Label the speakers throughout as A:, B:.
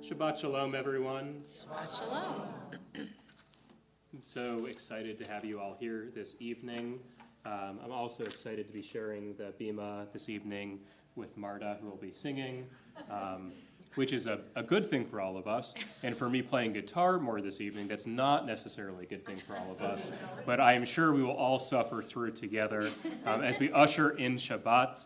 A: Shabbat Shalom, everyone.
B: Shabbat Shalom.
A: I'm so excited to have you all here this evening. I'm also excited to be sharing the Bima this evening with Marta, who will be singing, which is a good thing for all of us. And for me playing guitar more this evening, that's not necessarily a good thing for all of us. But I am sure we will all suffer through together as we usher in Shabbat.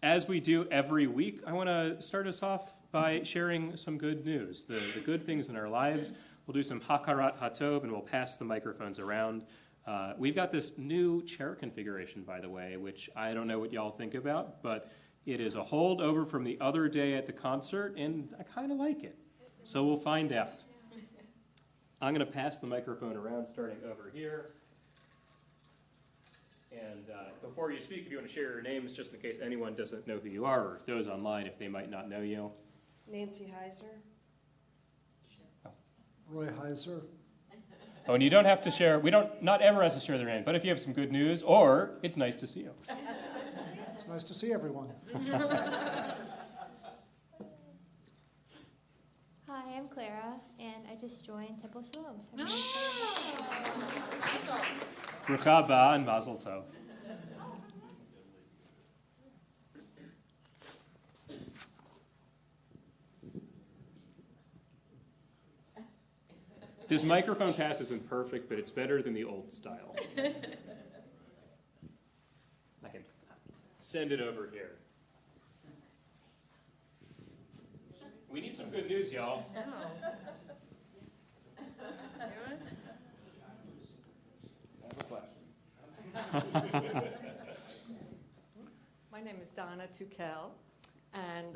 A: As we do every week, I want to start us off by sharing some good news, the good things in our lives. We'll do some hakarat hatov, and we'll pass the microphones around. We've got this new chair configuration, by the way, which I don't know what y'all think about, but it is a holdover from the other day at the concert, and I kind of like it. So we'll find out. I'm going to pass the microphone around, starting over here. And before you speak, if you want to share your names, just in case anyone doesn't know who you are, or those online, if they might not know you.
C: Nancy Heiser.
D: Roy Heiser.
A: Oh, and you don't have to share, not ever has to share their name, but if you have some good news, or it's nice to see you.
D: It's nice to see everyone.
E: Hi, I'm Clara, and I just joined Temple Shalom. So
A: Brucha haba and mazel tov. This microphone pass isn't perfect, but it's better than the old style. I can send it over here. We need some good news, y'all. That was last week.
C: My name is Donna Tukel, and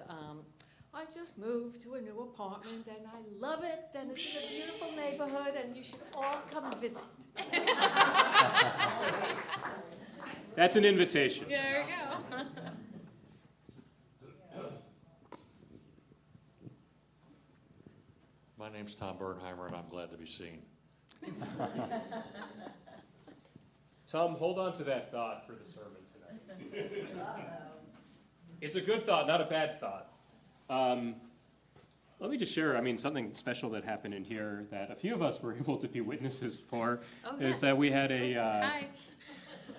C: I just moved to a new apartment, and I love it, and it's in a beautiful neighborhood, and you should all come visit.
A: That's an invitation.
B: There we go.
F: My name's Tom Bernheimer, and I'm glad to be seen.
A: Tom, hold on to that thought for the sermon tonight. It's a good thought, not a bad thought. Let me just share, something special that happened in here that a few of us were able to be witnesses for, is that we had a,
B: Hi.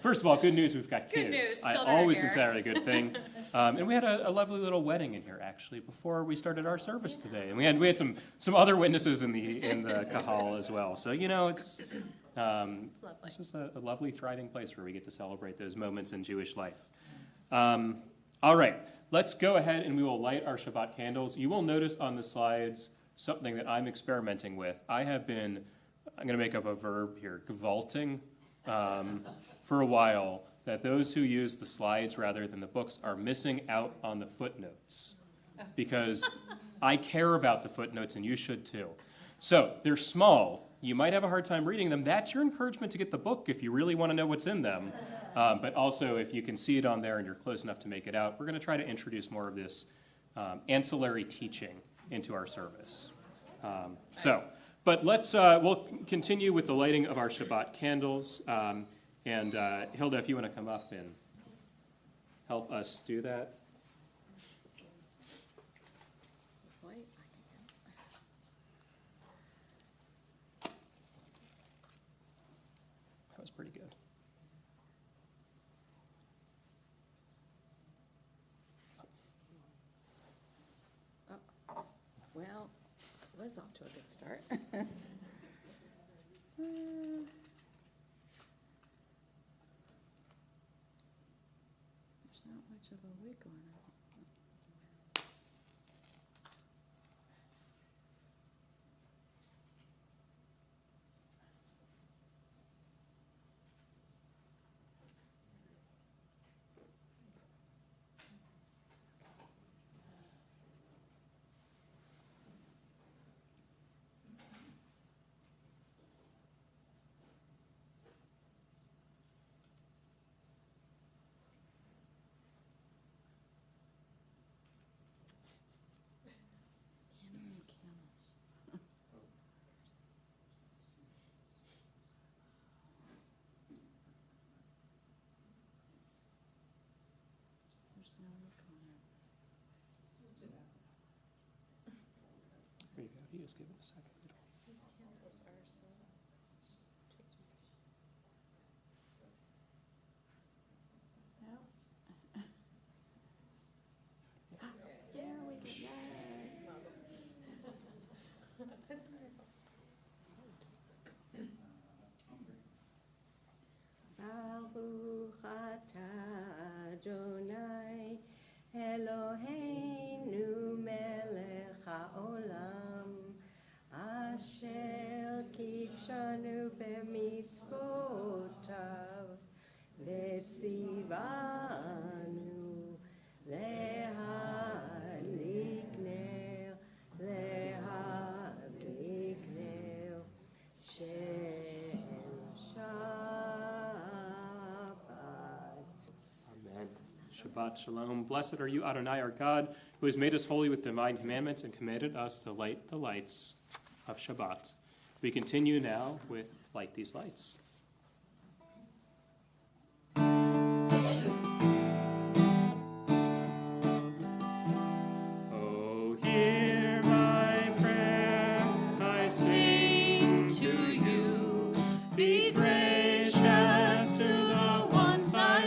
A: first of all, good news, we've got kids.
B: Good news,
A: I
B: children are
A: always
B: here.
A: consider it a good thing. And we had a lovely little wedding in here, actually, before we started our service today. And we had some other witnesses in the kahal as well. So, it's this is a lovely, thriving place where we get to celebrate those moments in Jewish life. All right, let's go ahead and we will light our Shabbat candles. You will notice on the slides something that I'm experimenting with. I'm going to make up a verb here, gevalting, for a while, that those who use the slides rather than the books are missing out on the footnotes. Because I care about the footnotes and you should too. So they're small. You might have a hard time reading them. That's your encouragement to get the book if you really want to know what's in them. But also, if you can see it on there and you're close enough to make it out, we're going to try to introduce more of this ancillary teaching into our service. But we'll continue with the lighting of our Shabbat candles. And Hilda, if you want to come up and help us do that. That was pretty good.
G: Well, it was off to a good start. There's not much of a wig on it.
A: Just give it a second.
H: Baruch atah Adonai Eloheinu melech haolam asher kitshanu b'mitzvotav v'tzivanu lehadlik ner shel Shabbat.
A: Amen. Shabbat shalom. Blessed are you, Adonai, our God, who has made us holy with divine commandments and commanded us to light the lights of Shabbat. We continue now with Light These Lights. Oh, hear my prayer, I sing to you. Be gracious to the ones I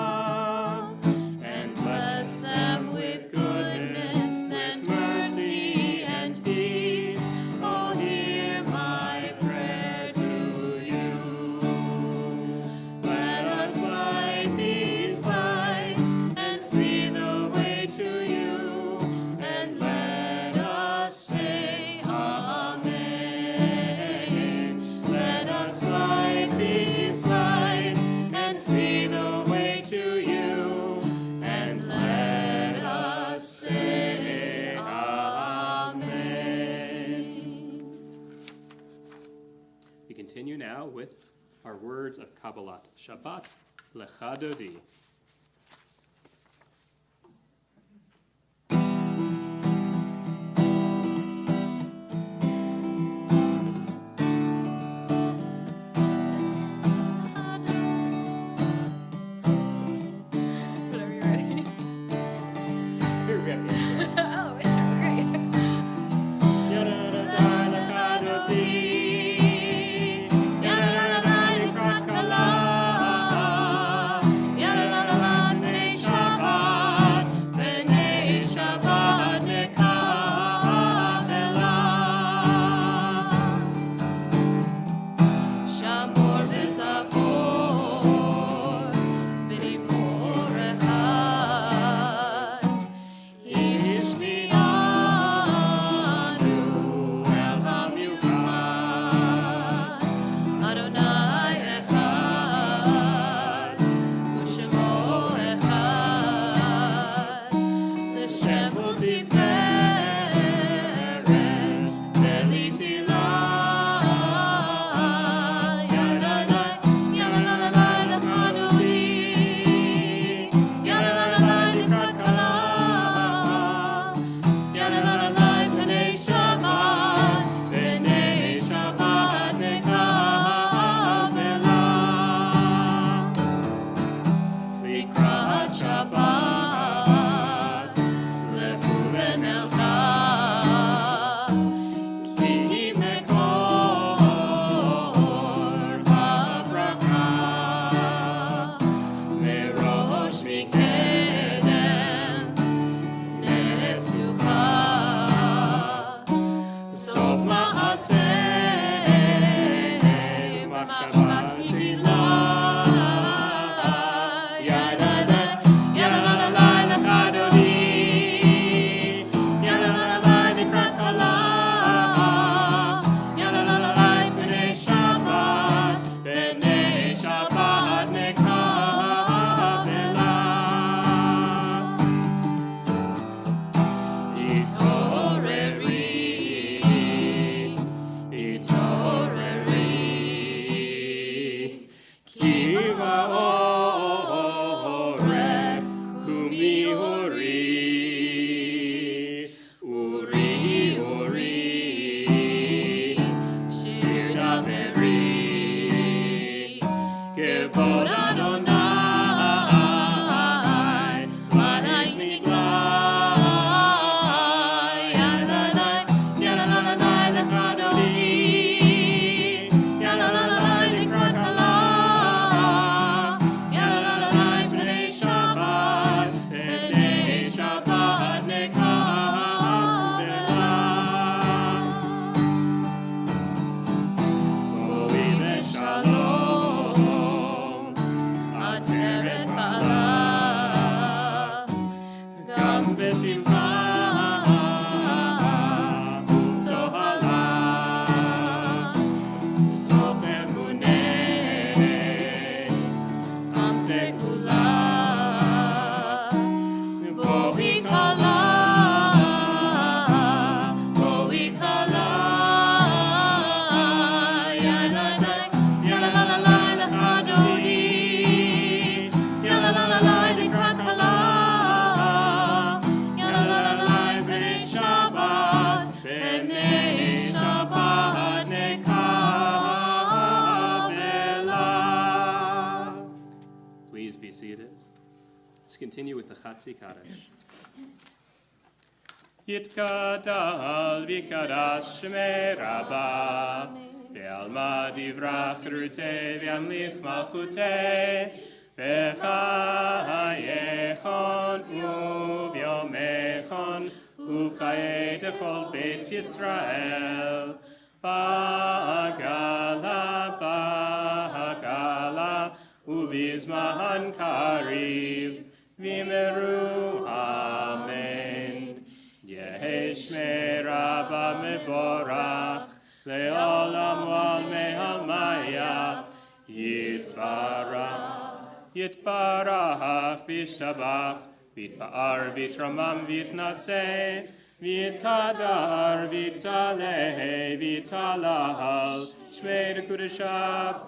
A: love, and bless them with goodness and mercy and peace. Oh, hear my prayer to you. Let us light these lights and see the way to you, and let us say Amen. Let us light these lights and see the way to you, and let us say Amen. We continue now with our words of Kabbalat. Shabbat lecha dodi.
B: Whenever you're ready.
A: Here we have it.
B: Oh, it's great.
A: Yadadadai lecha dodi. Yadadadai lekrat kala. Yadadadai continue with the Chatzi Kaddish. Yitgadal v'kadash shmei Rabba, ve'alma divrach rutei v'yamlich malchutei, v'chayechon u'vyomechon u'chayei dechol beit Yisrael, ba'agala u'bizman kariv v'meru amen. Yehei Rabba mevorach le'olam v'me'almaya yitbarach v'ishtabach v'itpa'ar v'itramam v'itnaseh v'itadar v'italehe v'talahal shmei dekudesha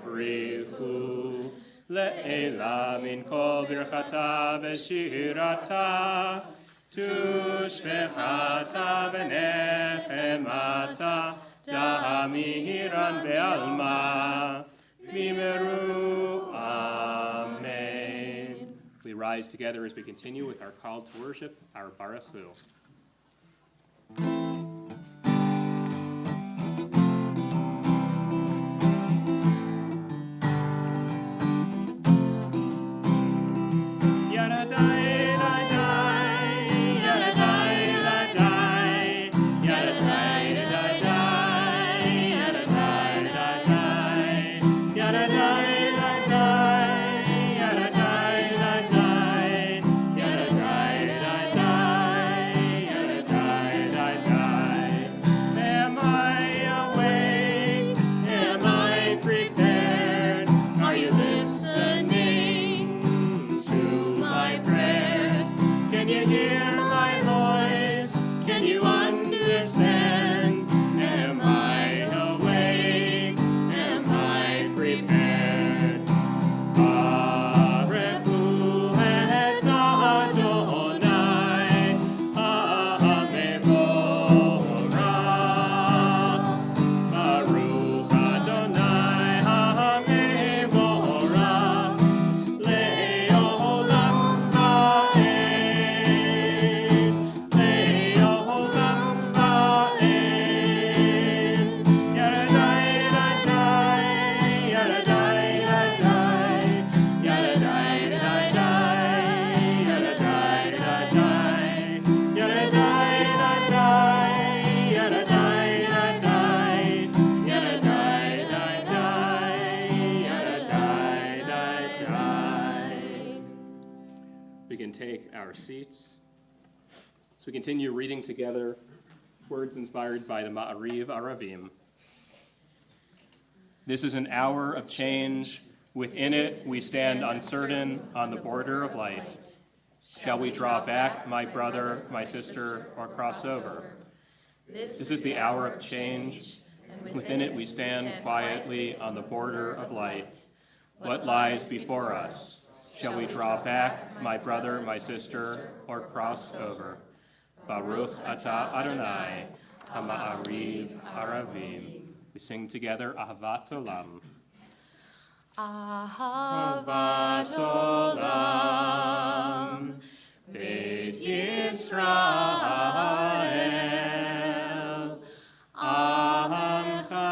A: brichu le'ela min kol birchata v'shirata tushbechata v'nechemata da'amiran be'alma v'meru amen. We rise together as we continue with our call to worship, our Baruch Hu. Our seats. So we continue reading together words inspired by the Ma'ariv Aravim. This is an hour of change. Within it we stand uncertain on the border of light. Shall we draw back, my brother, my sister, or cross over? This is the hour of change. Within it we stand quietly on the border of light. What lies before us? Shall we draw back, my brother, my sister, or cross over? Baruch atah Adonai, Hama'ariv Aravim. We sing together Ahavat Olam.
B: Ahavat Olam, Beit Yisrael, Amcha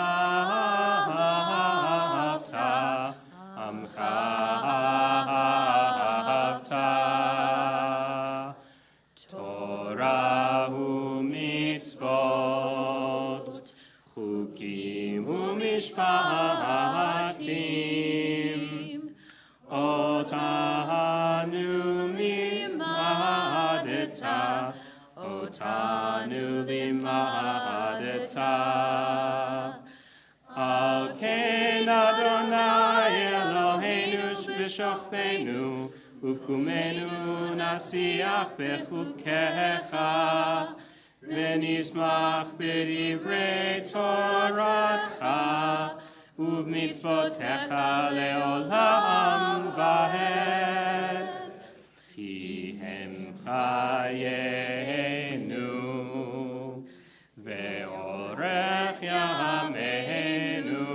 B: Havta, Amcha Torah u'mitzvot, chukim u'mishpatim, otanu limadeta, al ken Adonai Eloheinu b'shochbenu, uvkumenu nasiach bechukecha, v'nismach b'divrei Toratcha, uv'mitzvotecha le'olam v'hed. Ki hem chayenu, ve'orech yameinu,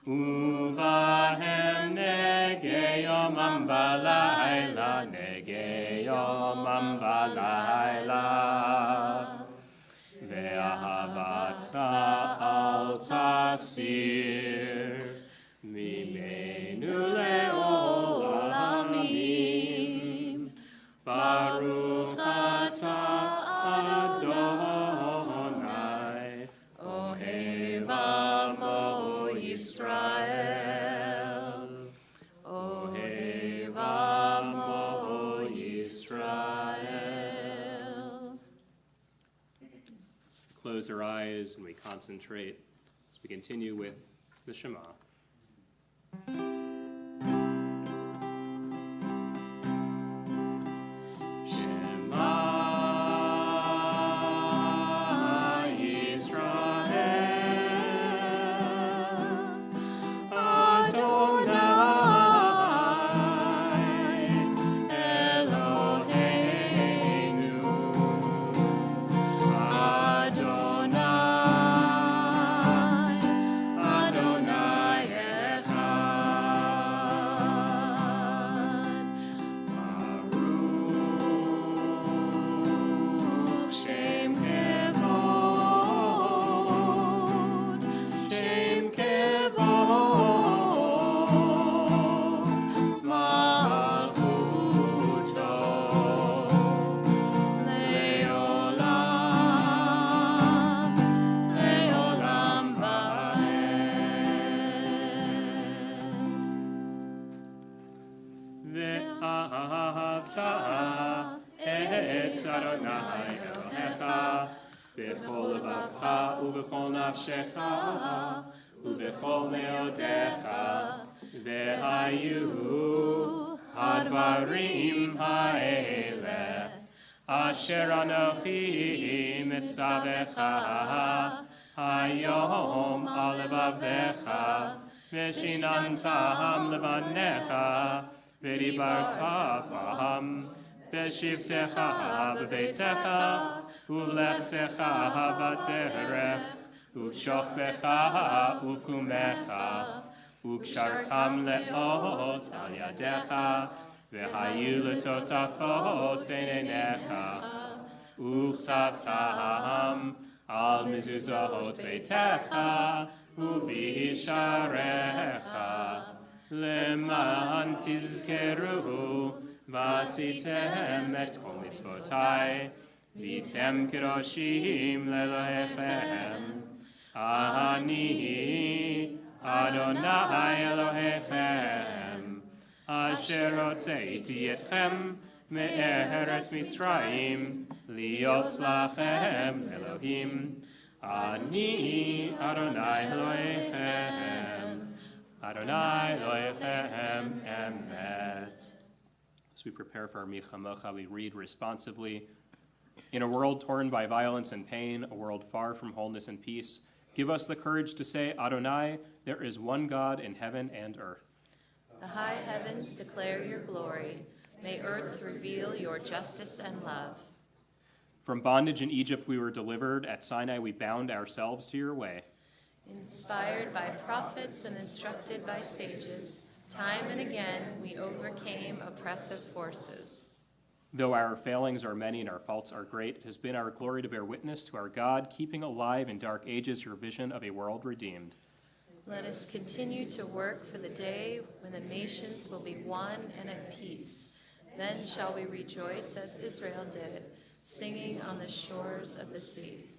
B: uvahem negei yomam v'layla Adonai, Ohev Amo Yisrael, Ohev Amo Yisrael.
A: Close our eyes and we concentrate as we continue with the Shema.
B: בכל לבבך ובכל נפשך ובכל מאודיך והיו הדברים האלה אשר אנוכי מצווך היום על לבביך ושיננתם לבניך ודיברת בהם בשבתך בביתך ובלכתך בדרך ובשוכבך ובקומך וקשרתם לאות על ידיך והיו לטוטפות בין עיניך וכתבתם על מזוזות ביתך ובשעריך למען תזכרו ועשיתם את כל מצוותיי והייתם קדושים לאלוהיכם. אני אדוני אלוהיכם אשר הוצאתי אתכם מארץ מצרים להיות לכם אלוהים. אני אדוני אלוהיכם, אדוני אלוהיכם אמת.
A: As we prepare for our Michamocha, we read responsively. In a world torn by violence and pain, a world far from wholeness and peace, give us the courage to say, Adonai, there is one God in heaven and earth.
I: The high heavens declare your glory. May earth reveal your justice and love.
A: From bondage in Egypt we were delivered. At Sinai we bound ourselves to your way.
I: Inspired by prophets and instructed by sages, time and again we overcame oppressive forces.
A: Though our failings are many and our faults are great, it has been our glory to bear witness to our God, keeping alive in dark ages your vision of a world redeemed.
I: Let us continue to work for the day when the nations will be one and at peace. Then shall we rejoice as Israel did, singing on the shores of the sea.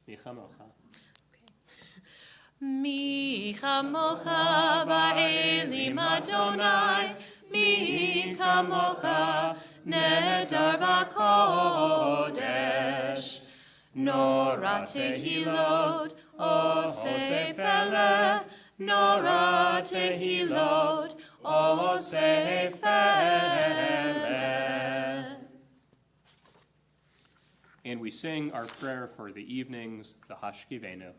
A: Michamocha.
I: Mi chamocha ba'elim Adonai, mi chamocha nedar b'kodesh. Nora tehilot osef eleh, nora tehilot osef eleh.
A: And we sing our prayer for the evenings, the Hashkivenu.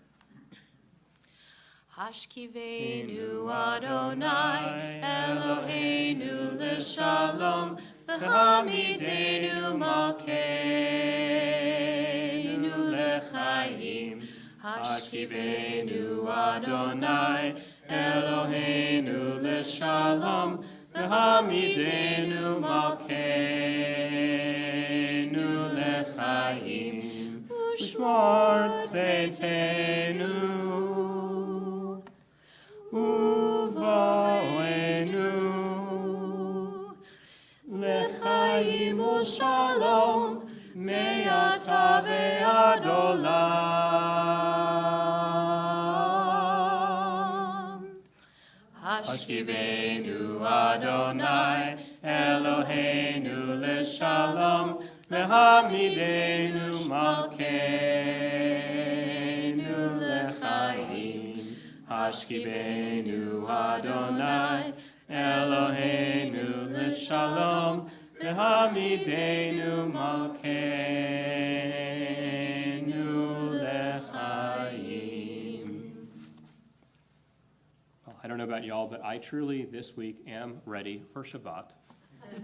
I: Hashkivenu Adonai Eloheinu l'shalom v'hamidenu malkeinu l'chaim. Hashkivenu Adonai Eloheinu l'shalom v'hamidenu malkeinu l'chaim. U'shmor tzeitenu Uvoenu lechaim u'shalom me'ata
B: ועד עולם. השכיבנו אדוני אלוהינו לשלום, והעמידנו מלכנו לחיים. השכיבנו אדוני אלוהינו לשלום, והעמידנו מלכנו לחיים.
A: Well, I don't know about y'all, but I truly this week am ready for Shabbat.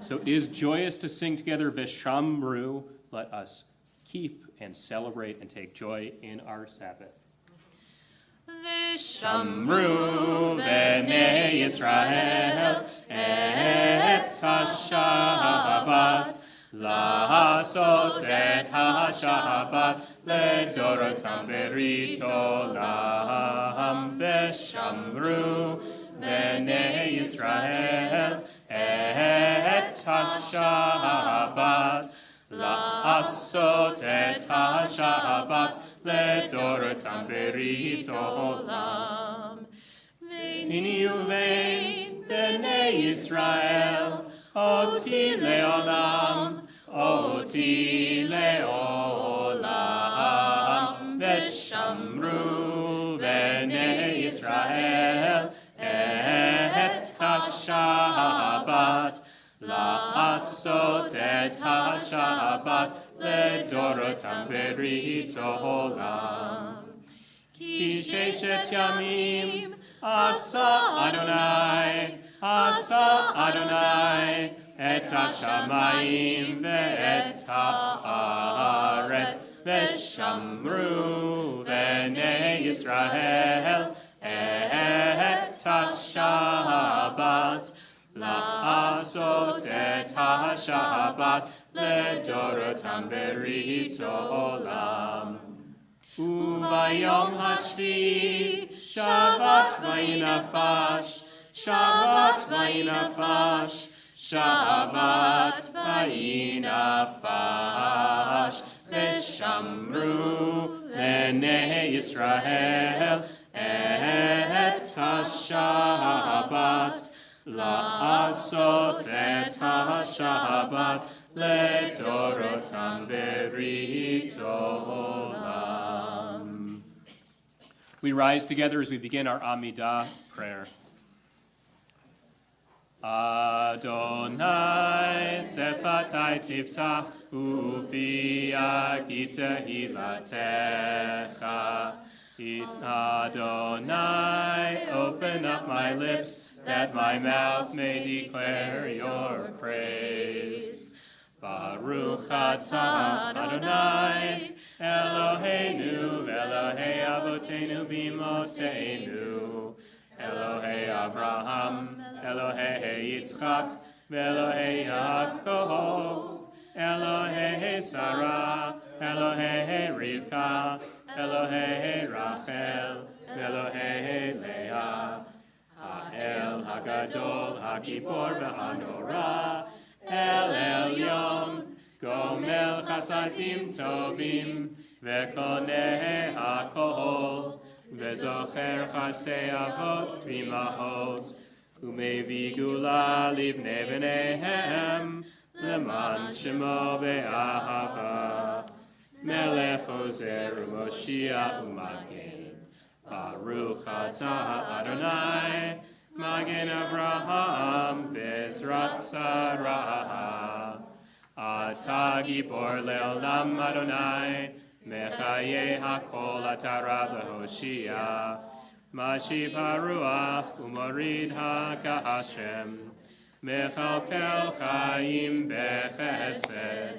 A: So it is joyous to sing together Veshamru. Let us keep and celebrate and take joy in our Sabbath.
B: V'shamru b'nei Yisrael et ha-Shabbat, לעשות את השבת לדורותם ברית עולם. ושמרו בני ישראל את השבת, לעשות את השבת לדורותם ברית עולם. ביני ובין בני ישראל אותי לעולם, אותי לעולם. ושמרו בני ישראל את השבת, לעשות את השבת לדורותם ברית עולם. כי ששת ימים עשה אדוני את השמיים ואת הארץ, ושמרו בני ישראל את השבת, לעשות את השבת לדורותם ברית עולם. וביום השביעי שבת וינפש, שבת וינפש, שבת וינפש. ושמרו בני ישראל את השבת, לעשות את השבת לדורותם ברית עולם.
A: We rise together as we begin our Amidah prayer. Adonai sefatai tiftach ufi agi tehilatecha. Adonai, open up my lips that my mouth may declare your praise. Baruch atah Adonai Eloheinu Elohei Avotenu bimotenu, Elohei Avraham, Elohei Yitzchak, Elohei Yaakov, Elohei Sarah, Elohei Rivka, Elohei Rachel, Elohei Leah, Ha'el Hagadol Hagibor v'Hanora, El Elyon, Gomel Chasadim Tovim, Vekoneh HaKol, Vezocher Chastei Avot V'Imahot, Umevi Gula Livnei B'neihem, Leman Shemo Be'ahava, Melech Ozer U'Moshiach U'Magen, Baruch Atah Adonai, Magen Avraham V'Ezrat Sarah. Ata Gibor Le'olam Adonai, Mechaye HaKol Atara V'Hoshia, Mashiv HaRuach U'Morid HaKahashem, Mechalkel Chaim B'Chesed,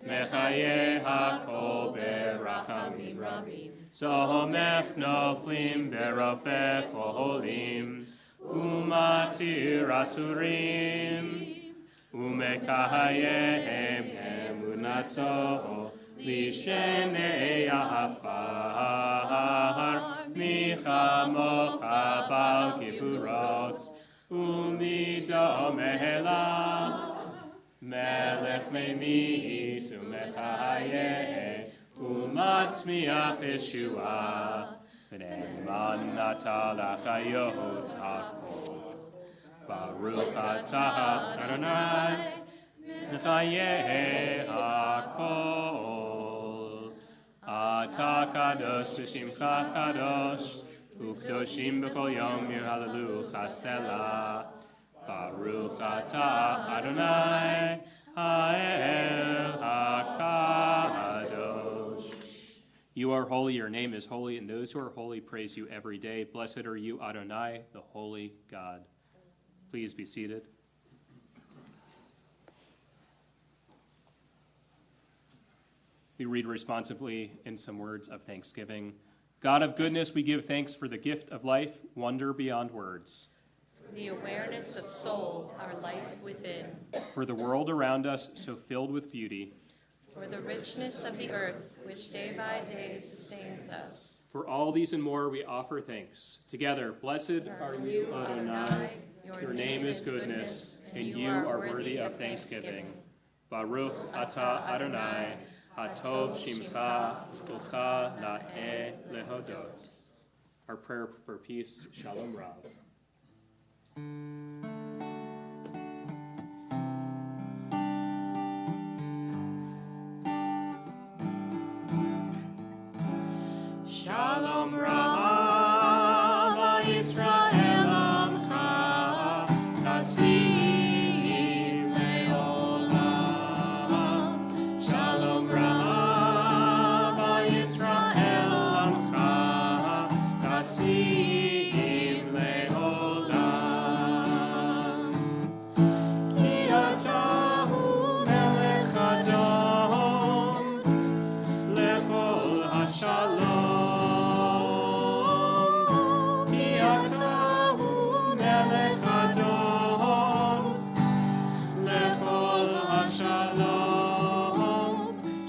A: Mechaye HaKol B'Rachamim Rabim, Somech Noflim V'Rofech Oholim, Umatir Asurim, Umekahayehem Emunato Lishenei Afar, Michamocha Bal Kifurot, Umido Mehelach, Melech Memit Umechayeh, Matzmiach Yeshua, V'ne'eman nata l'chayot hakol. Baruch atah Adonai, Mechayeh hakol. Atah kadosh v'shimcha kadosh, U'kdoshim b'chol yom yihallelu Selah. Baruch atah Adonai, Ha'el HaKadosh. You are holy, your name is holy, and those who are holy praise you every day. Blessed are you, Adonai, the holy God. Please be seated. We read responsively in some words of thanksgiving. God of goodness, we give thanks for the gift of life, wonder beyond words.
I: The awareness of soul, our light within.
A: For the world around us, so filled with beauty.
I: For the richness of the earth, which day by day sustains us.
A: For all these and more, we offer thanks. Together, blessed are you, Adonai. Your name is goodness, and you are worthy of thanksgiving. Baruch atah Adonai, hatov shimcha, v'tocha na'eh lehodot. Our prayer for peace, Shalom Rav.
B: Shalom Rav Yisrael Amcha Tasim Leolam. Shalom Rav Yisrael Amcha Tasim Leolam. Ki atahu melech Adon lechol hashalom.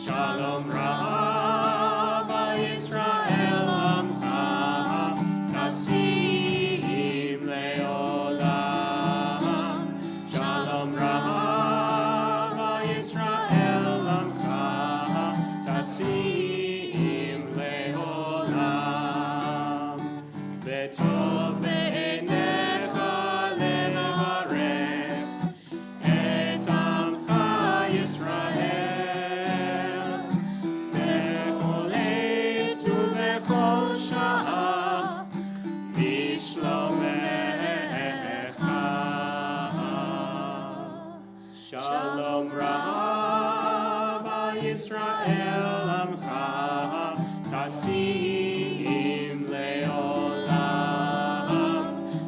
B: Shalom Rav Yisrael Amcha Tasim Leolam.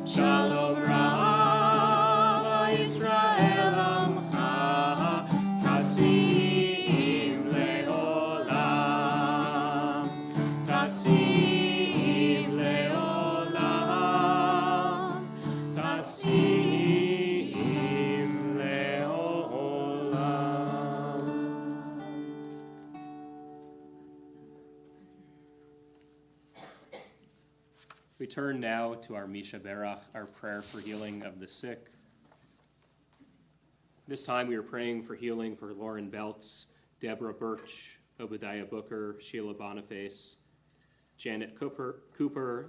B: Shalom Rav Yisrael Amcha Tasim Leolam. Tasim Leolam. Tasim.
A: We turn now to our Misha Berach, our prayer for healing of the sick. This time we are praying for healing for Lauren Beltz, Deborah Birch, Obadiah Booker, Sheila Boniface, Janet Cooper,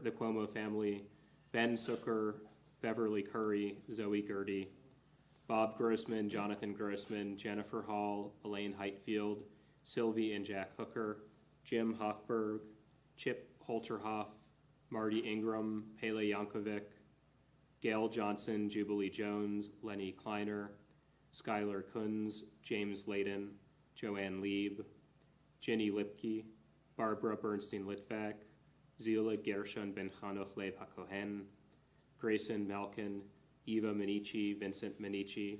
A: the Cuomo family, Ben Zucker, Beverly Curry, Zoe Gertie, Bob Grossman, Jonathan Grossman, Jennifer Hall, Elaine Heightfield, Sylvie and Jack Hooker, Jim Hochberg, Chip Holterhoff, Marty Ingram, Pele Yankovic, Gail Johnson, Jubilee Jones, Lenny Kleiner, Skylar Kunz, James Layden, Joanne Lieb, Jenny Lipke, Barbara Bernstein-Litvak, Zila Gershon Ben Chanoch Leib HaKohen, Grayson Malkin, Eva Minichi, Vincent Minichi,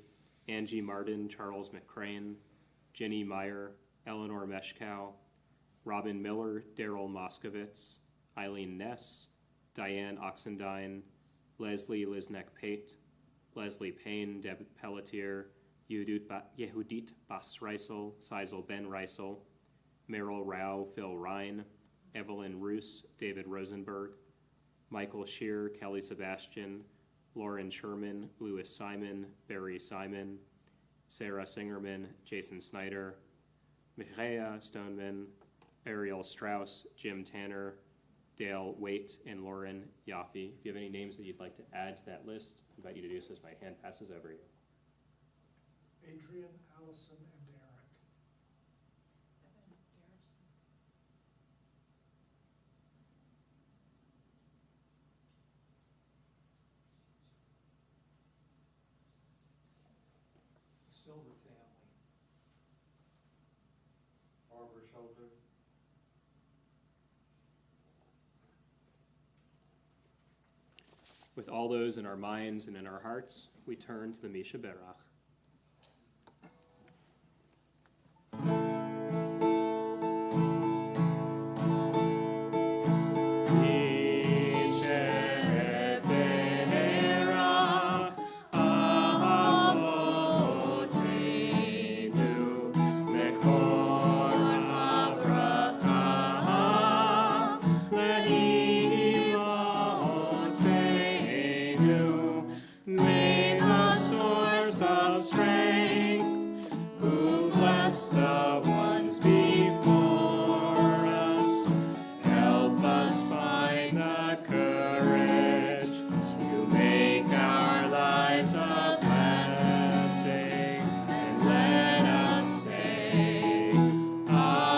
A: Angie Martin, Charles McCrane, Jenny Meyer, Eleanor Meshkow, Robin Miller, Daryl Moskowitz, Eileen Ness, Diane Oxendine, Leslie Lisnek-Pate, Leslie Payne, Deb Pelletier, Yehudit Bas Reisel, Seisel Ben Reisel, Meryl Rao, Phil Ryan, Evelyn Roos, David Rosenberg, Michael Shear, Kelly Sebastian, Lauren Sherman, Louis Simon, Barry Simon, Sarah Singerman, Jason Snyder, Michaela Stoneman, Ariel Strauss, Jim Tanner, Dale Waite, and Lauren Yaffe. If you have any names that you'd like to add to that list, I invite you to do so as my hand passes over you.
D: Adrian, Allison, and Eric.
J: Still the family.
F: Barbara Shelter.
A: With all those in our minds and in our hearts, we turn to the Misha Berach.
B: Make a source of strength, who bless the ones before us. Help us find the courage to make our lives a blessing, and let us say, Amen.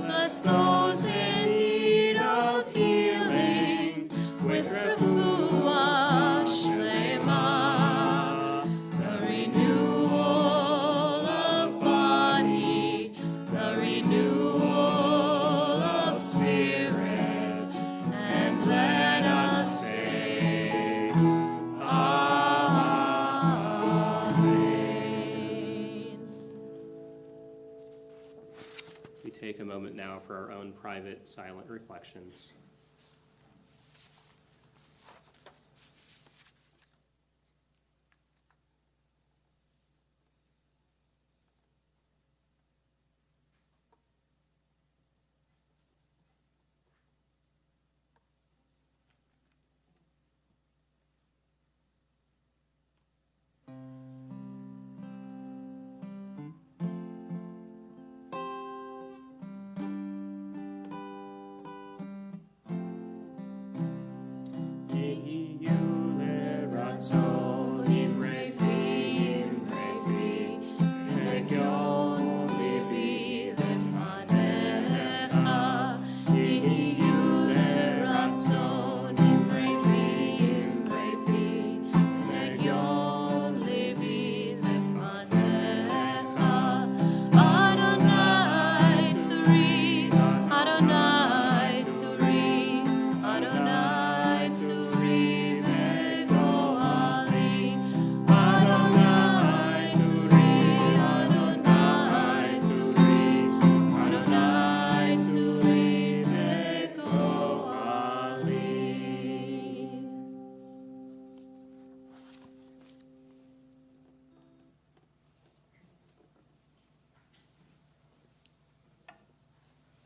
B: Bless those in need of healing with refuah shlema, the renewal of body, the renewal of spirit, and let us say, Amen.
A: We take a moment now for our own private, silent reflections.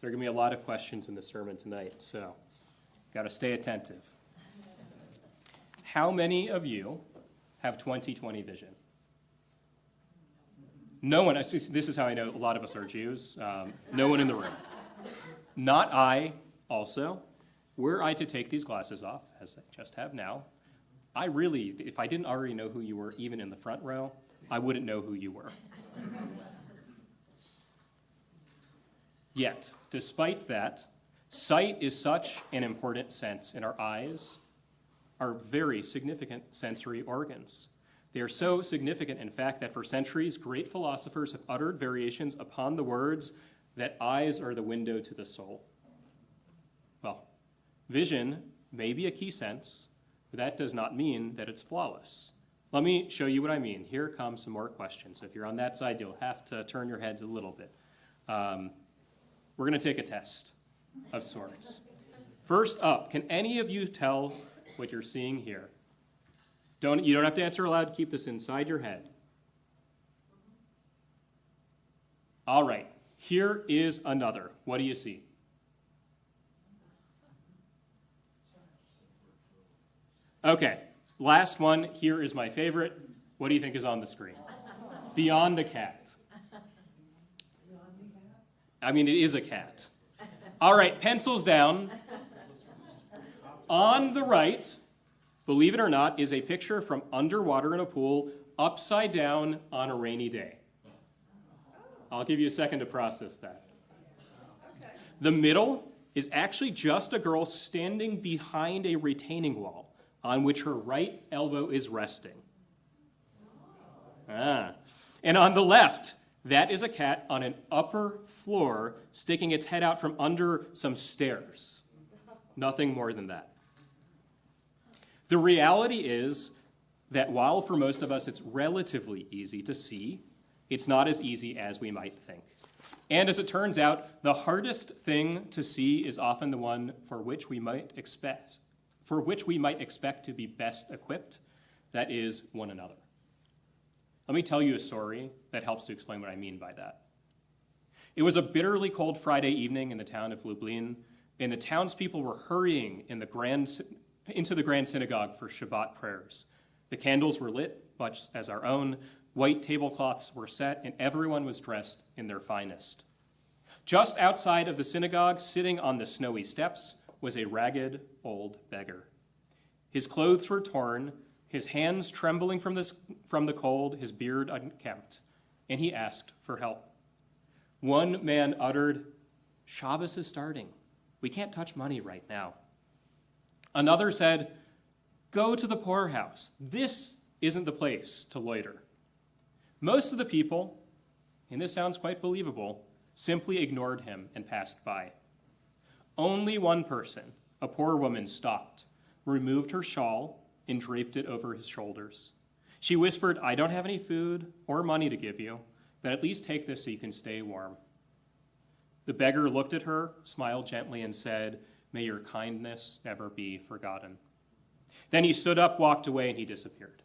A: There are going to be a lot of questions in the sermon tonight, so got to stay attentive. How many of you have 20/20 vision? No one. This is how I know a lot of us are Jews. No one in the room. Not I also. Were I to take these glasses off, as I just have now, I really, if I didn't already know who you were, even in the front row, I wouldn't know who you were. Yet, despite that, sight is such an important sense, and our eyes are very significant sensory organs. They are so significant, in fact, that for centuries, great philosophers have uttered variations upon the words that eyes are the window to the soul. Well, vision may be a key sense, but that does not mean that it's flawless. Let me show you what I mean. Here come some more questions. So if you're on that side, you'll have to turn your heads a little bit. We're going to take a test of sorts. First up, can any of you tell what you're seeing here? You don't have to answer aloud. Keep this inside your head. All right, here is another. What do you see? Okay, last one. Here is my favorite. What do you think is on the screen? Beyond a cat. I mean, it is a cat. All right, pencils down. On the right, believe it or not, is a picture from underwater in a pool, upside down on a rainy day. I'll give you a second to process that. The middle is actually just a girl standing behind a retaining wall on which her right elbow is resting. And on the left, that is a cat on an upper floor sticking its head out from under some stairs. Nothing more than that. The reality is that while for most of us it's relatively easy to see, it's not as easy as we might think. And as it turns out, the hardest thing to see is often the one for which we might expect to be best equipped, that is one another. Let me tell you a story that helps to explain what I mean by that. It was a bitterly cold Friday evening in the town of Lublin, and the townspeople were hurrying into the Grand Synagogue for Shabbat prayers. The candles were lit, much as our own. White tablecloths were set, and everyone was dressed in their finest. Just outside of the synagogue, sitting on the snowy steps, was a ragged old beggar. His clothes were torn, his hands trembling from the cold, his beard unkempt, and he asked for help. One man uttered, "Shabbos is starting. We can't touch money right now." Another said, "Go to the poorhouse. This isn't the place to loiter." Most of the people, and this sounds quite believable, simply ignored him and passed by. Only one person, a poor woman, stopped, removed her shawl, and draped it over his shoulders. She whispered, "I don't have any food or money to give you, but at least take this so you can stay warm." The beggar looked at her, smiled gently, and said, "May your kindness never be forgotten." Then he stood up, walked away, and he disappeared.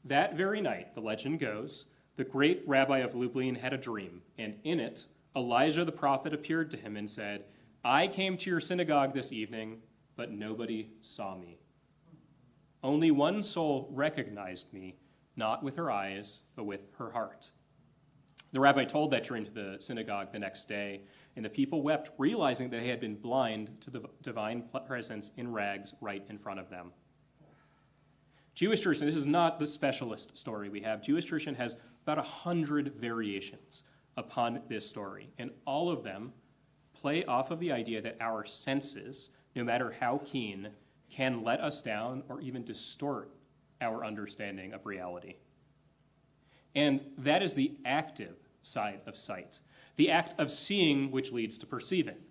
A: That very night, the legend goes, the great rabbi of Lublin had a dream, and in it, Elijah the prophet appeared to him and said, "I came to your synagogue this evening, but nobody saw me. Only one soul recognized me, not with her eyes, but with her heart." The rabbi told that dream to the synagogue the next day, and the people wept, realizing that they had been blind to the divine presence in rags right in front of them. Jewish tradition, this is not the specialist story we have. Jewish tradition has about 100 variations upon this story, and all of them play off of the idea that our senses, no matter how keen, can let us down or even distort our understanding of reality. And that is the active side of sight, the act of seeing which leads to perceiving.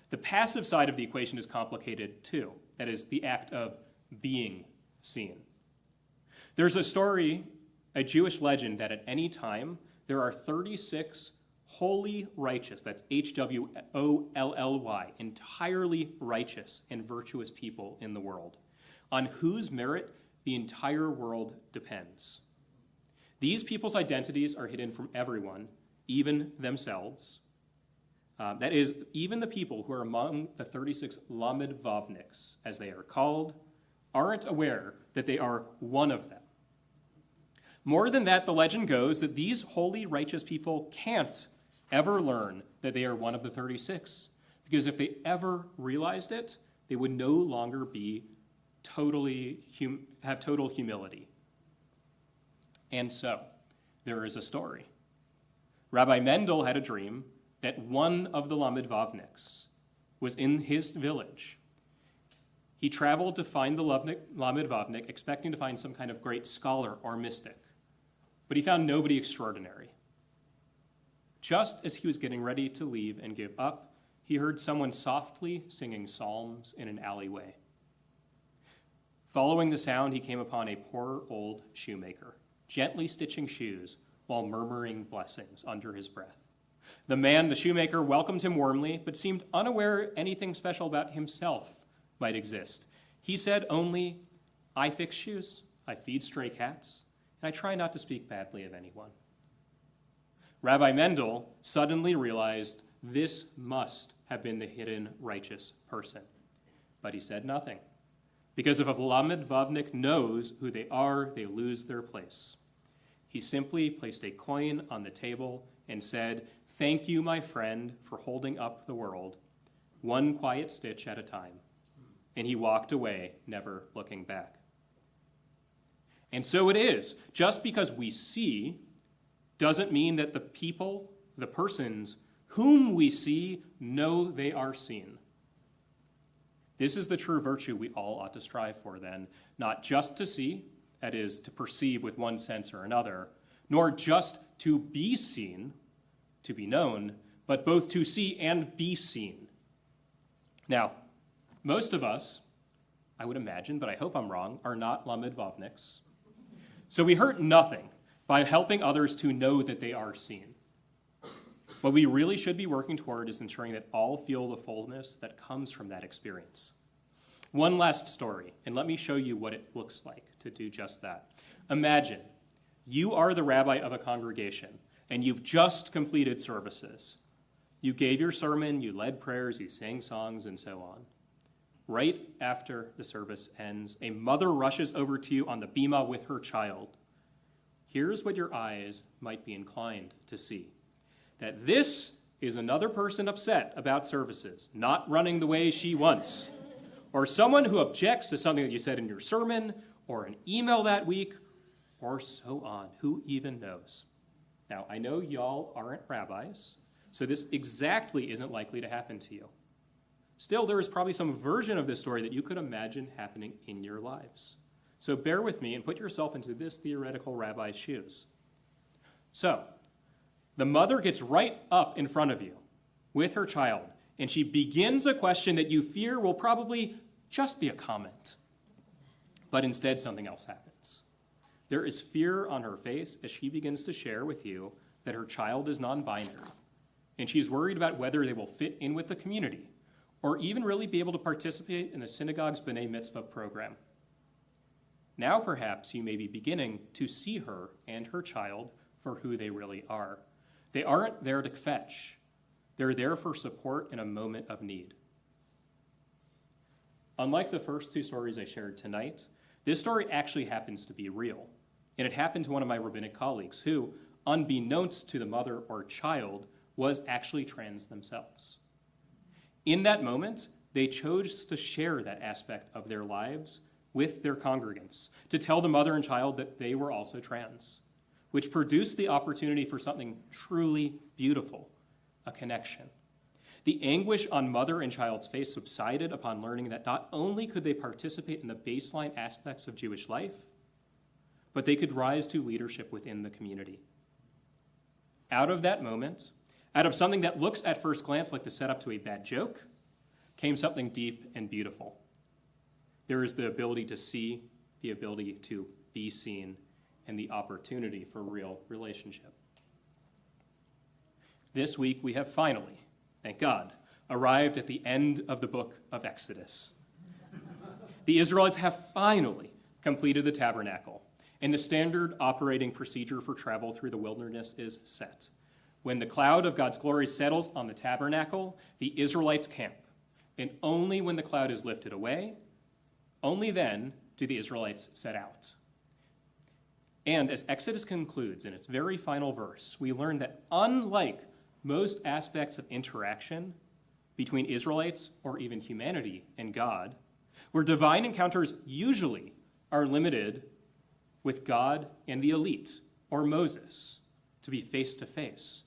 A: The passive side of the equation is complicated too. That is the act of being seen. There's a story, a Jewish legend, that at any time there are 36 holy righteous, that's H-W-O-L-L-Y, entirely righteous and virtuous people in the world, on whose merit the entire world depends. These people's identities are hidden from everyone, even themselves. That is, even the people who are among the 36 Lamed Vavniks, as they are called, aren't aware that they are one of them. More than that, the legend goes that these holy, righteous people can't ever learn that they are one of the 36, because if they ever realized it, they would no longer be have total humility. And so, there is a story. Rabbi Mendel had a dream that one of the Lamed Vavniks was in his village. He traveled to find the Lamed Vavnik, expecting to find some kind of great scholar or mystic, but he found nobody extraordinary. Just as he was getting ready to leave and give up, he heard someone softly singing psalms in an alleyway. Following the sound, he came upon a poor old shoemaker, gently stitching shoes while murmuring blessings under his breath. The shoemaker, welcomed him warmly, but seemed unaware anything special about himself might exist. He said only, I fix shoes, I feed stray cats, and I try not to speak badly of anyone. Rabbi Mendel suddenly realized this must have been the hidden righteous person. But he said nothing. Because if a Lamed Vavnik knows who they are, they lose their place. He simply placed a coin on the table and said, "Thank you, my friend, for holding up the world, one quiet stitch at a time." And he walked away, never looking back. And so it is. Just because we see doesn't mean that the people, the persons whom we see, know they are seen. This is the true virtue we all ought to strive for then, not just to see, that is, to perceive with one sense or another, nor just to be seen, to be known, but both to see and be seen. Now, most of us, I would imagine, but I hope I'm wrong, are not Lamed Vavniks. So we hurt nothing by helping others to know that they are seen. What we really should be working toward is ensuring that all feel the fullness that comes from that experience. One last story, and let me show you what it looks like to do just that. Imagine you are the rabbi of a congregation, and you've just completed services. You gave your sermon, you led prayers, you sang songs, and so on. Right after the service ends, a mother rushes over to you on the bima with her child. Here's what your eyes might be inclined to see. That this is another person upset about services, not running the way she wants, or someone who objects to something that you said in your sermon, or an email that week, or so on. Who even knows? Now, I know y'all aren't rabbis, so this exactly isn't likely to happen to you. Still, there is probably some version of this story that you could imagine happening in your lives. So bear with me and put yourself into this theoretical rabbi's shoes. So, the mother gets right up in front of you with her child, and she begins a question that you fear will probably just be a comment. But instead, something else happens. There is fear on her face as she begins to share with you that her child is non-binary, and she's worried about whether they will fit in with the community, or even really be able to participate in the synagogue's B'nai Mitzvah program. Now perhaps you may be beginning to see her and her child for who they really are. They aren't there to fetch. They're there for support in a moment of need. Unlike the first two stories I shared tonight, this story actually happens to be real. And it happened to one of my rabbinic colleagues who, unbeknownst to the mother or child, was actually trans themselves. In that moment, they chose to share that aspect of their lives with their congregants, to tell the mother and child that they were also trans, which produced the opportunity for something truly beautiful, a connection. The anguish on mother and child's face subsided upon learning that not only could they participate in the baseline aspects of Jewish life, but they could rise to leadership within the community. Out of that moment, out of something that looks at first glance like the setup to a bad joke, came something deep and beautiful. There is the ability to see, the ability to be seen, and the opportunity for real relationship. This week we have finally, thank God, arrived at the end of the book of Exodus. The Israelites have finally completed the tabernacle, and the standard operating procedure for travel through the wilderness is set. When the cloud of God's glory settles on the tabernacle, the Israelites camp, and only when the cloud is lifted away, only then do the Israelites set out. And as Exodus concludes in its very final verse, we learn that unlike most aspects of interaction between Israelites or even humanity and God, where divine encounters usually are limited with God and the elite or Moses to be face to face.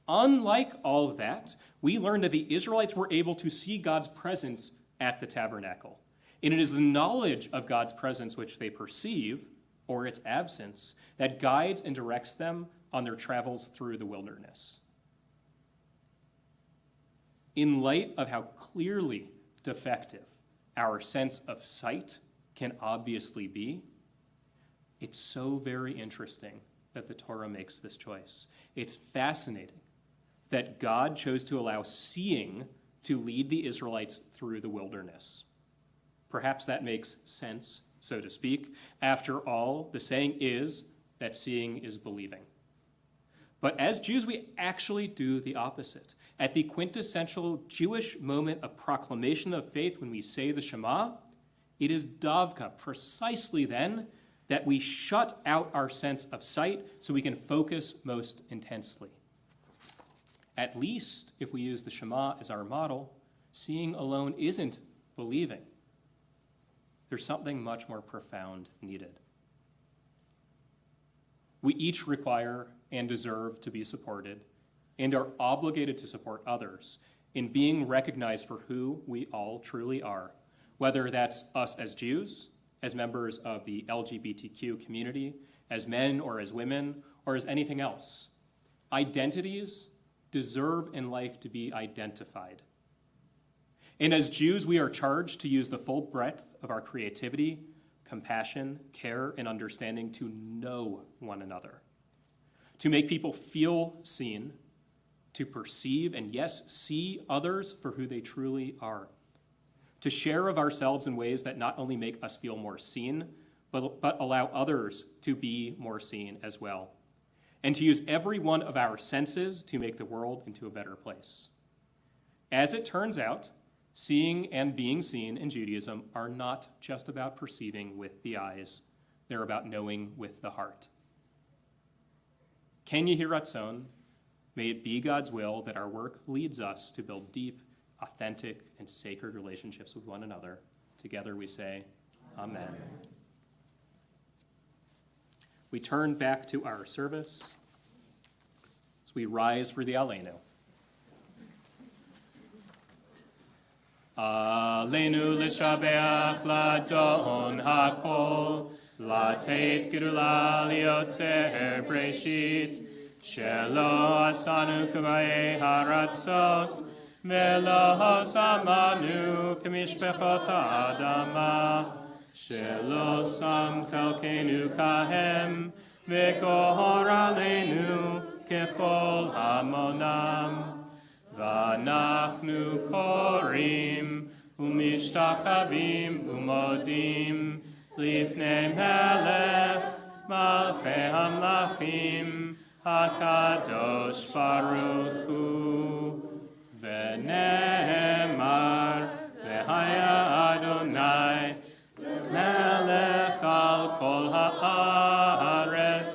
A: Unlike all of that, we learn that the Israelites were able to see God's presence at the tabernacle. And it is the knowledge of God's presence which they perceive, or its absence, that guides and directs them on their travels through the wilderness. In light of how clearly defective our sense of sight can obviously be, it's so very interesting that the Torah makes this choice. It's fascinating that God chose to allow seeing to lead the Israelites through the wilderness. Perhaps that makes sense so to speak. After all, the saying is that seeing is believing. But as Jews, we actually do the opposite. At the quintessential Jewish moment of proclamation of faith, when we say the Shema, it is davka, precisely then, that we shut out our sense of sight so we can focus most intensely. At least, if we use the Shema as our model, seeing alone isn't believing. There's something much more profound needed. We each require and deserve to be supported and are obligated to support others in being recognized for who we all truly are, whether that's us as Jews, as members of the LGBTQ community, as men or as women, or as anything else. Identities deserve in life to be identified. And as Jews, we are charged to use the full breadth of our creativity, compassion, care, and understanding to know one another, to make people feel seen, to perceive and, yes, see others for who they truly are, to share of ourselves in ways that not only make us feel more seen, but allow others to be more seen as well, and to use every one of our senses to make the world into a better place. As it turns out, seeing and being seen in Judaism are not just about perceiving with the eyes, they're about knowing with the heart. Ken Yehi Ratzon, may it be God's will that our work leads us to build deep, authentic, and sacred relationships with one another. Together we say, Amen. We turn back to our service as we rise for the Aleinu. Aleinu l'shabeach ladon hakol, latet gedula liotzer breshit, shelo asanu k'vayei haratzot, Melo samanu k'mishpechot ha'adama, shelo sam chelkenu kahem, v'kohor aleinu kechol hamonam. V'anachnu korim, u'mishtachavim u'modim, lifnei melech, malchei hamlachim, hakadosh baruch hu. V'ne'emar v'haya Adonai melech al kol haaretz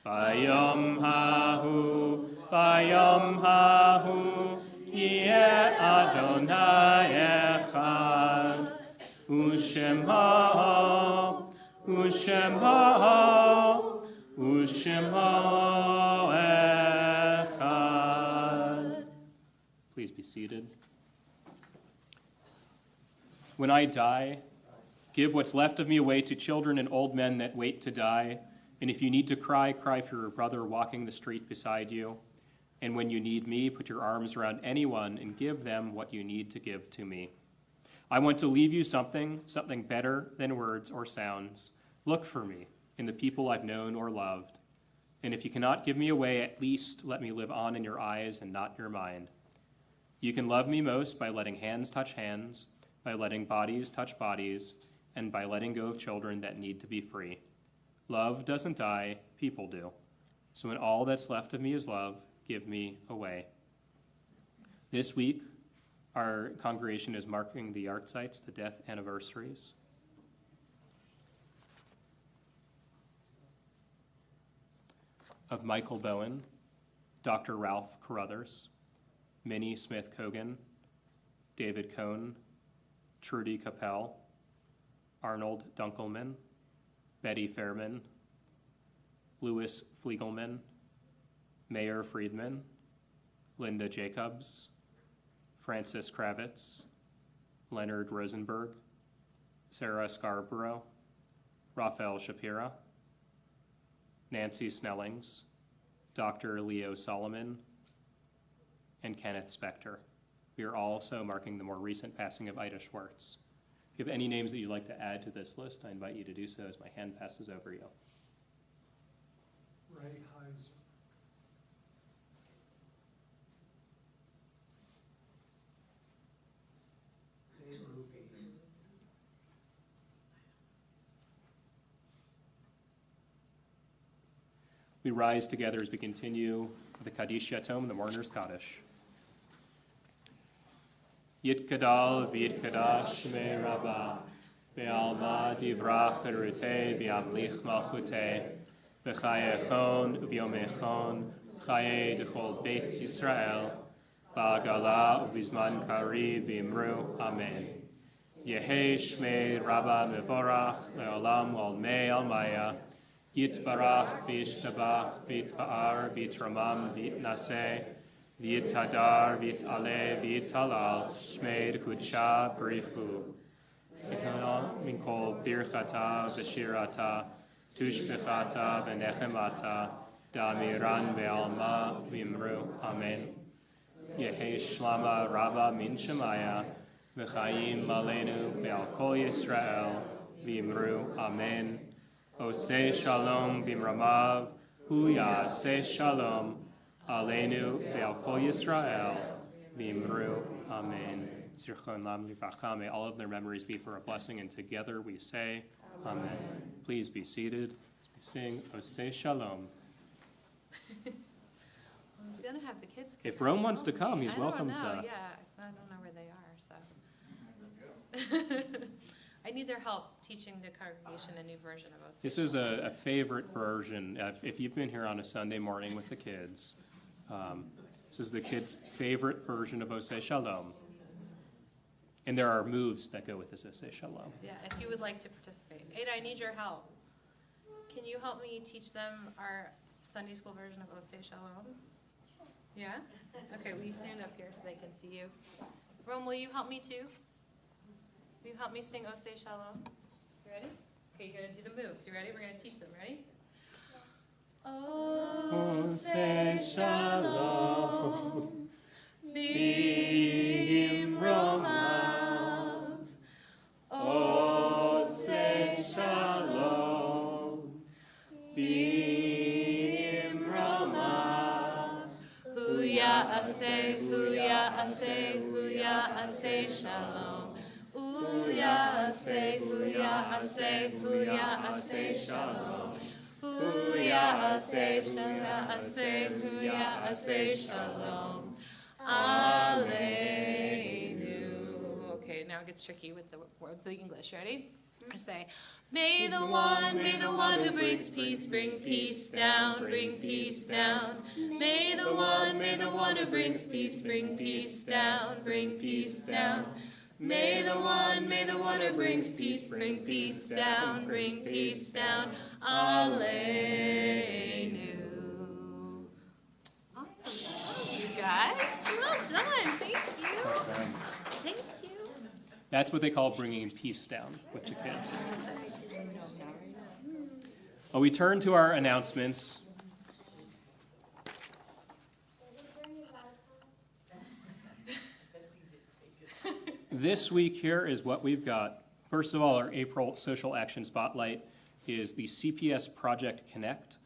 A: bayom hahu yeh Adonai echad u'shemo echad. Please be seated. When I die, give what's left of me away to children and old men that wait to die. And if you need to cry, cry for your brother walking the street beside you. And when you need me, put your arms around anyone and give them what you need to give to me. I want to leave you something better than words or sounds. Look for me in the people I've known or loved. And if you cannot give me away, at least let me live on in your eyes and not your mind. You can love me most by letting hands touch hands, by letting bodies touch bodies, and by letting go of children that need to be free. Love doesn't die, people do. So when all that's left of me is love, give me away. This week, our congregation is marking the art sites, the death anniversaries. Of Michael Bowen, Dr. Ralph Carruthers, Minnie Smith Cogan, David Cohn, Trudy Capel, Arnold Dunkelman, Betty Fairman, Louis Fliegelman, Mayor Friedman, Linda Jacobs, Francis Kravitz, Leonard Rosenberg, Sarah Scarborough, Raphael Shapira, Nancy Snellings, Dr. Leo Solomon, and Kenneth Spector. We are also marking the more recent passing of Ida Schwartz. If you have any names that you'd like to add to this list, I invite you to do so as my hand passes over you.
D: Ray Heiser. Faye Ruby.
A: We rise together as we continue the Kaddish Yatom, the Mourner's Kaddish. Yitkadal v'yitkadash me Rabba, ve'alma divrach erute v'amlich malchute, v'chayechon v'yomechon, v'chaye dechol beit Yisrael, ba'agala u'vizman kari v'imru, Amen. Yehe shmei Rabba mevorach, le'olam olmei almaya, Yitbarach v'yishtabach v'yitpa'ar v'yitramam v'yitnaseh, v'yitadar v'yit'aleh v'yitalal, shmei kudsha b'richu. Minkol birchata v'shirata, tushbechata v'nechemata, da'amiran ve'alma v'imru, Amen. Yehe shlama Rabba min Shemaya, v'chayim malenu ve'al kol Yisrael, v'imru, Amen. Oseh shalom bimramav, hu yaseh shalom, aleinu ve'al kol Yisrael, v'imru, Amen. Zirchon lam livracha, may all of their memories be for a blessing, and together we say, Amen. Please be seated as we sing Oseh shalom.
I: I was going to have the kids come.
A: If Rome wants to come, he's
I: I don't
A: welcome
I: know,
A: to.
I: yeah, I don't know where they are, so. I need their help teaching the congregation a new version of Oseh.
A: This is a favorite version. If you've been here on a Sunday morning with the kids, this is the kids' favorite version of Oseh Shalom. And there are moves that go with this Oseh Shalom.
I: Yeah, if you would like to participate. Ada, I need your help. Can you help me teach them our Sunday school version of Oseh Shalom? Yeah? Okay, will you stand up here so they can see you? Rome, will you help me too? Will you help me sing Oseh Shalom? You ready? Okay, you're going to do the moves. You ready? We're going to teach them. Ready? Oseh Shalom Bimromav. Oseh Shalom Bimromav. Huya aseh, huya aseh, huya aseh shalom. Huya aseh, huya aseh, huya aseh shalom. Huya aseh, huya aseh, huya aseh shalom. Aleinu. Okay, now it gets tricky with the English. Ready? I say, may the one who brings peace bring peace down, bring peace down. May the one who brings peace bring peace down, bring peace down. May the one who brings peace bring peace down, bring peace down. Aleinu. Awesome. You guys, well done. Thank you. Thank you.
A: That's what they call bringing peace down with the kids. Well, we turn to our announcements. This week here is what we've got. First of all, our April Social Action Spotlight is the CPS Project Connect.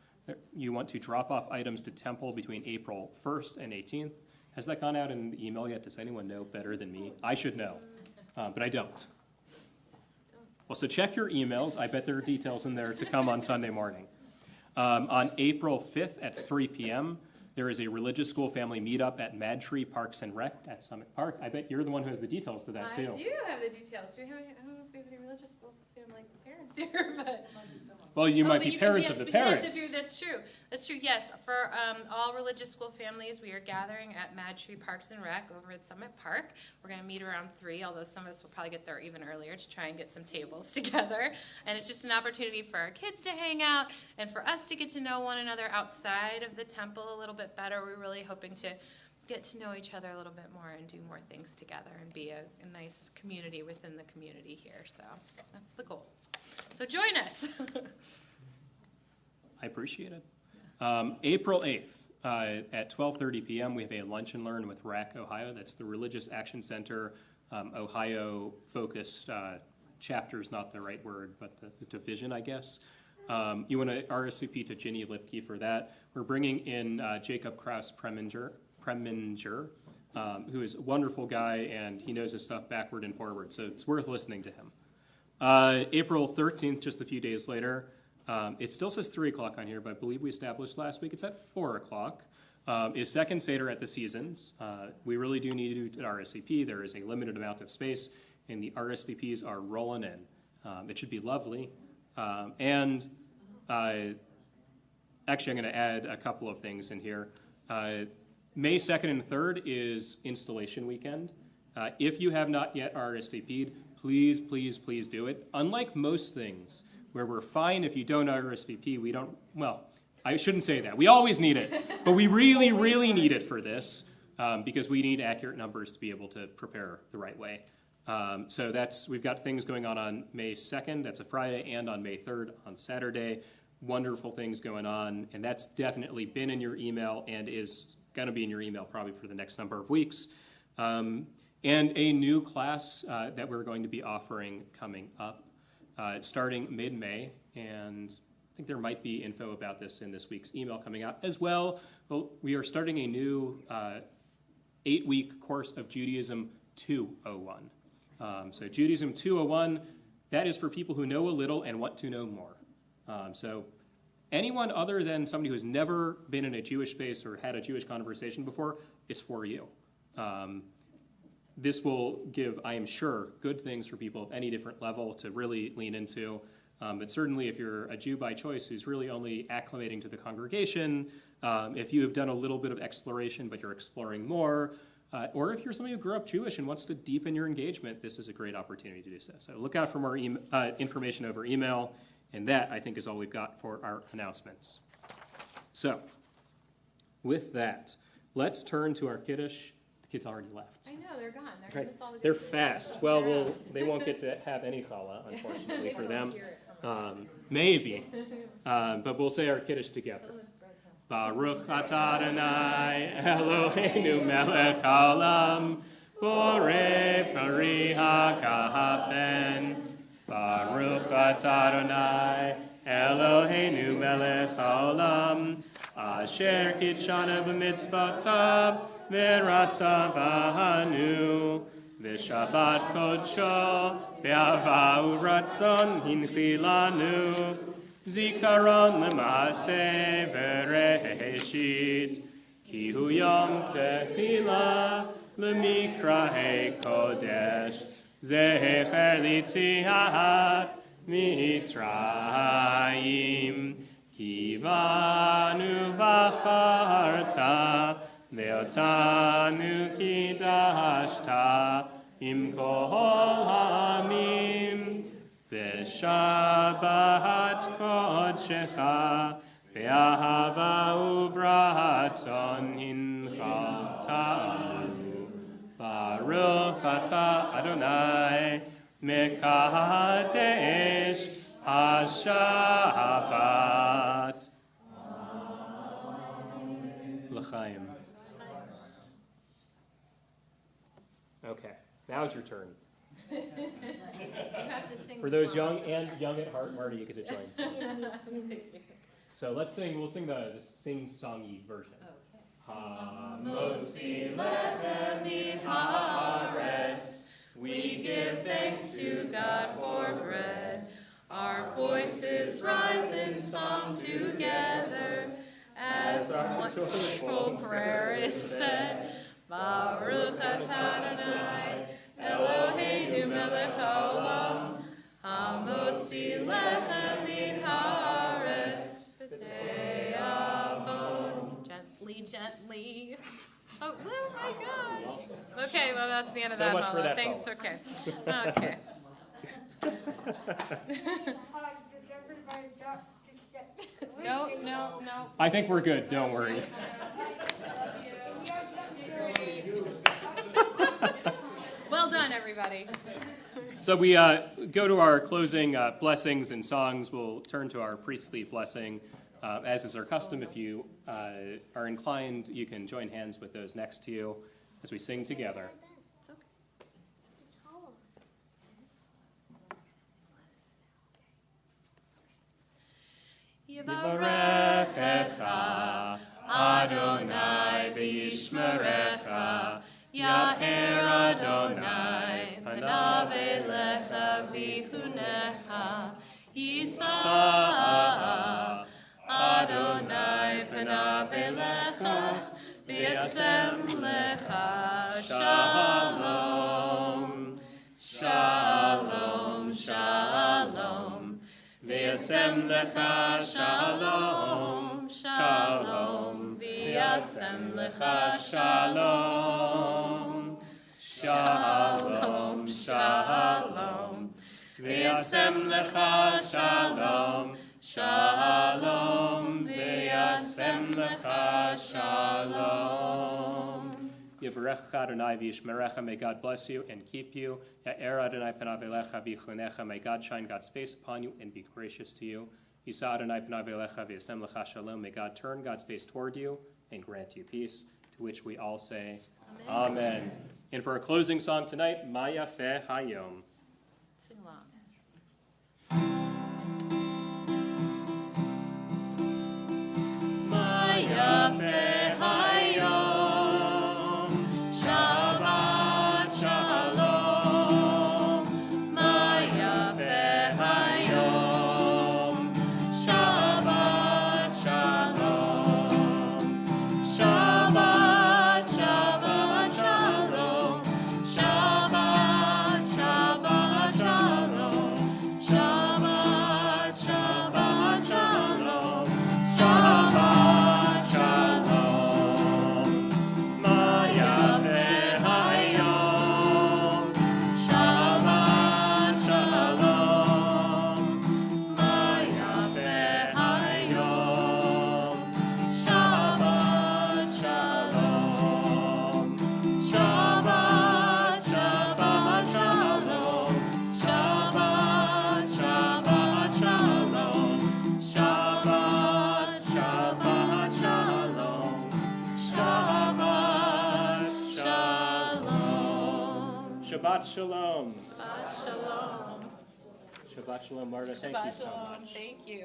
A: You want to drop off items to Temple between April 1st and 18th. Has that gone out in the email yet? Does anyone know better than me? I should know, but I don't. Well, so check your emails. I bet there are details in there to come on Sunday morning. On April 5th at 3 p.m., there is a religious school family meetup at Mad Tree Parks and Rec at Summit Park. I bet you're the one who has the details to that, too.
I: I do have the details. I don't know if we have any religious school family parents here, but.
A: Well, you might be
I: you
A: parents
I: yes,
A: of the
I: yes,
A: parents.
I: that's true. That's true, yes. For all religious school families, we are gathering at Mad Tree Parks and Rec over at Summit Park. We're going to meet around 3, although some of us will probably get there even earlier to try and get some tables together. And it's just an opportunity for our kids to hang out and for us to get to know one another outside of the temple a little bit better. We're really hoping to get to know each other a little bit more and do more things together and be a nice community within the community here. So that's the goal. So join us.
A: I appreciate it. April 8th at 12:30 p.m., we have a lunch and learn with RAC Ohio. That's the Religious Action Center Ohio-focused chapter is not the right word, but the division, I guess. You want to RSVP to Ginny Lipke for that. We're bringing in Jacob Krause-Preminger, who is a wonderful guy, and he knows his stuff backward and forward, so it's worth listening to him. April 13th, just a few days later, It still says 3 o'clock on here, but I believe we established last week it's at 4 o'clock. Is second Seder at the Seasons. We really do need to do an RSVP. There is a limited amount of space, and the RSVPs are rolling in. It should be lovely. Actually, I'm going to add a couple of things in here. May 2nd and 3rd is installation weekend. If you have not yet RSVP'd, please, please, please do it. Unlike most things, where we're fine if you don't RSVP, we don't, well, I shouldn't say that. We always need it, but we really, really need it for this because we need accurate numbers to be able to prepare the right way. So we've got things going on May 2nd, that's a Friday, and on May 3rd on Saturday. Wonderful things going on, and that's definitely been in your email and is going to be in your email probably for the next number of weeks. And a new class that we're going to be offering coming up. It's starting mid-May, and I think there might be info about this in this week's email coming out as well. Well, we are starting a new 8-week course of Judaism 201. So Judaism 201, that is for people who know a little and want to know more. So anyone other than somebody who has never been in a Jewish space or had a Jewish conversation before, it's for you. This will give, I am sure, good things for people of any different level to really lean into. But certainly if you're a Jew by choice who's really only acclimating to the congregation, if you have done a little bit of exploration but you're exploring more, or if you're somebody who grew up Jewish and wants to deepen your engagement, this is a great opportunity to do so. So look out for more information over email, and that, I think, is all we've got for our announcements. So with that, let's turn to our Kiddush. The kids already left.
I: I know, they're gone. They're
A: Right.
I: gonna miss all the
A: They're
I: good things.
A: fast. Well, they won't get to have any challah, unfortunately, for them. Maybe. But we'll say our Kiddush together. Baruch atah Adonai Eloheinu melech haolam borei pari hakahafen. Baruch atah Adonai Eloheinu melech haolam asher kitshana b'mitzvotav v'ratzav b'hanu v'shabbat kodsho v'ahava u'ratzon hinchi lanu zikaron l'maaseh v'reshit ki hu yom tefillah l'mikrahei kodesh zecher l'tziat mitzrayim ki banu v'charta ve'otanu kidashta im kol ha'amim v'shabbat kodshecha ve'ahava u'vratzon hinchatanu Baruch atah Adonai mekadesh HaShabbat L'chaim. Okay, now's your turn.
I: You have to sing
A: For those young and young at heart, Marta, you get to join too. So we'll sing the sing-songy version.
I: Hamotzi lechem min haaretz. We give thanks to God for bread. Our voices rise in song together as our wonderful prayer is said. Baruch atah Adonai Eloheinu melech haolam hamotzi lechem min haaretz v'te'avon. Gently. Oh my gosh. Okay, well that's the end of
A: So
I: that.
A: much for that
I: Thanks.
A: follow.
I: Okay. No.
A: I think we're good, don't worry.
I: Well done, everybody.
A: So we go to our closing blessings and songs. We'll turn to our priestly blessing. As is our custom, if you are inclined, you can join hands with those next to you as we sing together.
I: It's okay. Yivarechecha Adonai v'yishmerecha Ya'er Adonai panav elecha v'chunecha Yisa V'yasem lecha
A: Shalom.
I: Shalom, shalom. V'yasem lecha shalom, shalom. V'yasem lecha shalom. Shalom, shalom. V'yasem lecha shalom, shalom. V'yasem lecha shalom.
A: Yivarecha Adonai v'yishmerecha. May God bless you and keep you. Ya'er Adonai panav elecha v'yichunecha. May God shine God's face upon you and be gracious to you. Yisa Adonai panav elecha v'yasem lecha shalom. May God turn God's face toward you and grant you peace. To which we all say, Amen. And for our closing song tonight, Ma Yafeh Hayom.
I: Sing along. Ma yafeh hayom, Shabbat shalom. Ma yafeh hayom, Shabbat shalom. Shabbat, Shabbat shalom. Shabbat, Shabbat shalom. Shabbat, Shabbat shalom. Shabbat shalom. Ma yafeh hayom. Shabbat shalom. Ma yafeh hayom. Shabbat shalom. Shabbat, Shabbat shalom. Shabbat, Shabbat shalom. Shabbat, Shabbat shalom. Shabbat shalom.
A: Shabbat Shalom.
I: Shabbat shalom.
A: Shabbat Shalom, Marta. Thank you so much.
I: Thank you.